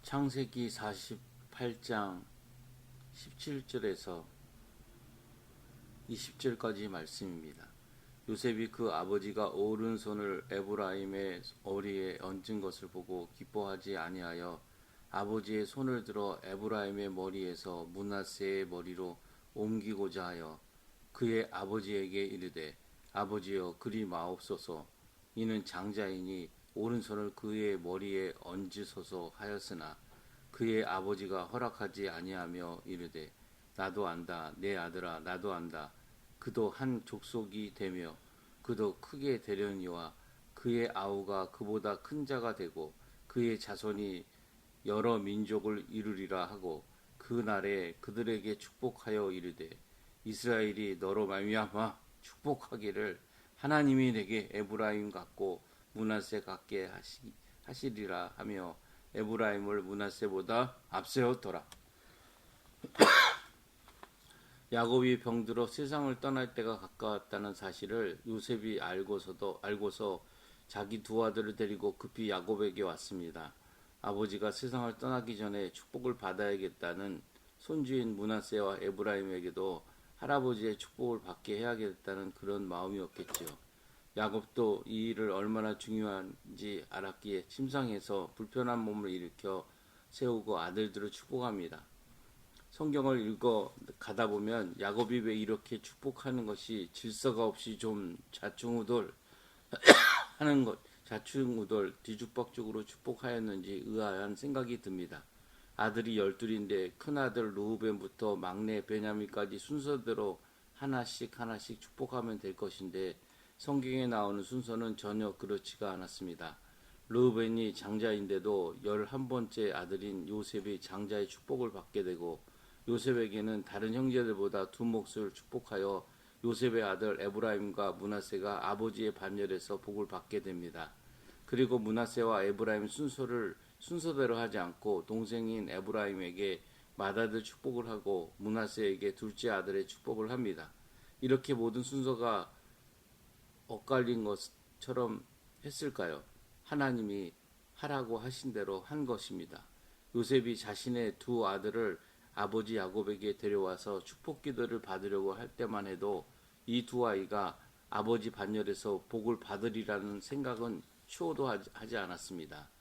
창세기 48장 17절에서 20절까지 말씀입니다. 요셉이 그 아버지가 오른손을 에브라임의 머리에 얹은 것을 보고 기뻐하지 아니하여 아버지의 손을 들어 에브라임의 머리에서 므낫세의 머리로 옮기고자 하여 그의 아버지에게 이르되 아버지여 그리 마옵소서. 이는 장자이니 오른손을 그의 머리에 얹으소서 하였으나 그의 아버지가 허락하지 아니하며 이르되 나도 안다 내 아들아 나도 안다. 그도 한 족속이 되며 그도 크게 되려니와 그의 아우가 그보다 큰 자가 되고 그의 자손이 여러 민족을 이루리라 하고 그 날에 그들에게 축복하여 이르되 이스라엘이 너로 말미암아 축복하기를 하나님이 내게 에브라임 같고 므낫세 같게 하시리라 하며 에브라임을 므낫세보다 앞세웠더라. 야곱이 병들어 세상을 떠날 때가 가까웠다는 사실을 요셉이 알고서 자기 두 아들을 데리고 급히 야곱에게 왔습니다. 아버지가 세상을 떠나기 전에 축복을 받아야겠다는 손주인 므낫세와 에브라임에게도 할아버지의 축복을 받게 해야겠다는 그런 마음이었겠지요. 야곱도 이 일을 얼마나 중요한지 알았기에 침상에서 불편한 몸을 일으켜 세우고 아들들을 축복합니다. 성경을 읽어 가다 보면 야곱이 왜 이렇게 축복하는 것이 질서가 없이 좀 좌충우돌 하는 것, 좌충우돌 뒤죽박죽으로 축복하였는지 의아한 생각이 듭니다. 아들이 12인데 큰아들 르우벤부터 막내 베냐민까지 순서대로 하나씩 축복하면 될 것인데 성경에 나오는 순서는 전혀 그렇지가 않았습니다. 르우벤이 장자인데도 11번째 아들인 요셉이 장자의 축복을 받게 되고 요셉에게는 다른 형제들보다 두 몫을 축복하여 요셉의 아들 에브라임과 므낫세가 아버지의 반열에서 복을 받게 됩니다. 그리고 므낫세와 에브라임 순서대로 하지 않고 동생인 에브라임에게 맏아들 축복을 하고 므낫세에게 둘째 아들의 축복을 합니다. 이렇게 모든 순서가 엇갈린 것처럼 했을까요? 하나님이 하라고 하신 대로 한 것입니다. 요셉이 자신의 두 아들을 아버지 야곱에게 데려와서 축복 기도를 받으려고 할 때만 해도 이 두 아이가 아버지 반열에서 복을 받으리라는 생각은 추호도 하지 않았습니다.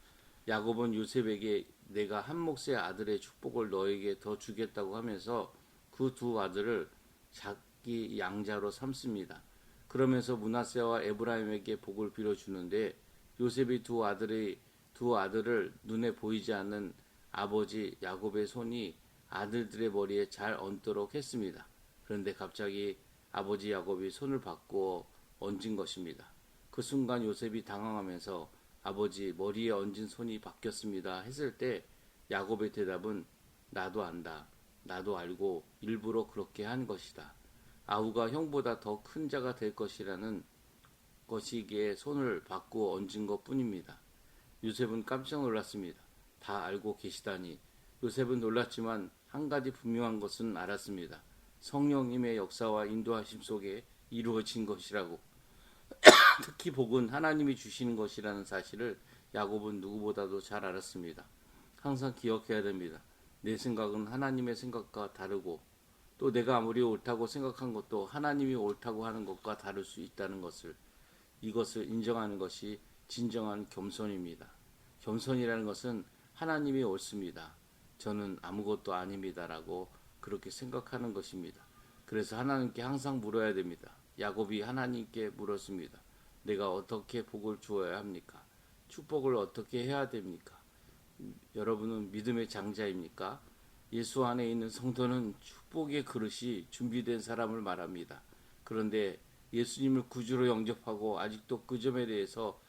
야곱은 요셉에게 내가 한 몫의 아들의 축복을 너에게 더 주겠다고 하면서 그 두 아들을 자기 양자로 삼습니다. 그러면서 므낫세와 에브라임에게 복을 빌어주는데 요셉이 두 아들을 눈에 보이지 않는 아버지 야곱의 손이 아들들의 머리에 잘 얹도록 했습니다. 그런데 갑자기 아버지 야곱이 손을 바꾸어 얹은 것입니다. 그 순간 요셉이 당황하면서 아버지 머리에 얹은 손이 바뀌었습니다 했을 때 야곱의 대답은 나도 안다. 나도 알고 일부러 그렇게 한 것이다. 아우가 형보다 더 큰 자가 될 것이라는 것이기에 손을 바꾸어 얹은 것 뿐입니다. 요셉은 깜짝 놀랐습니다. 다 알고 계시다니. 요셉은 놀랐지만 한 가지 분명한 것은 알았습니다. 성령님의 역사와 인도하심 속에 이루어진 것이라고. 특히 복은 하나님이 주시는 것이라는 사실을 야곱은 누구보다도 잘 알았습니다. 항상 기억해야 됩니다. 내 생각은 하나님의 생각과 다르고 또 내가 아무리 옳다고 생각한 것도 하나님이 옳다고 하는 것과 다를 수 있다는 것을 이것을 인정하는 것이 진정한 겸손입니다. 겸손이라는 것은 하나님이 옳습니다. 저는 아무것도 아닙니다라고 그렇게 생각하는 것입니다. 그래서 하나님께 항상 물어야 됩니다. 야곱이 하나님께 물었습니다. 내가 어떻게 복을 주어야 합니까? 축복을 어떻게 해야 됩니까? 여러분은 믿음의 장자입니까? 예수 안에 있는 성도는 축복의 그릇이 준비된 사람을 말합니다. 그런데 예수님을 구주로 영접하고 아직도 그 점에 대해서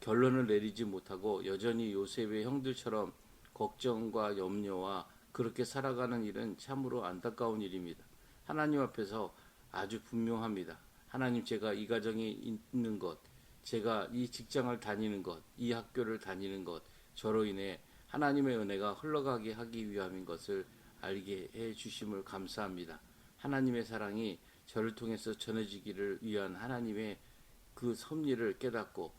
결론을 내리지 못하고 여전히 요셉의 형들처럼 걱정과 염려와 그렇게 살아가는 일은 참으로 안타까운 일입니다. 하나님 앞에서 아주 분명합니다. 하나님, 제가 이 가정에 있는 것, 제가 이 직장을 다니는 것, 이 학교를 다니는 것, 저로 인해 하나님의 은혜가 흘러가게 하기 위함인 것을 알게 해 주심을 감사합니다. 하나님의 사랑이 저를 통해서 전해지기를 위한 하나님의 그 섭리를 깨닫고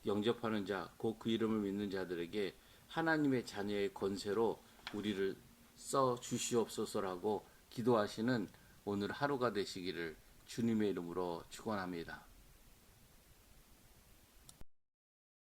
영접하는 자, 곧 그 이름을 믿는 자들에게 하나님의 자녀의 권세로 우리를 써 주시옵소서라고 기도하시는 오늘 하루가 되시기를 주님의 이름으로 축원합니다.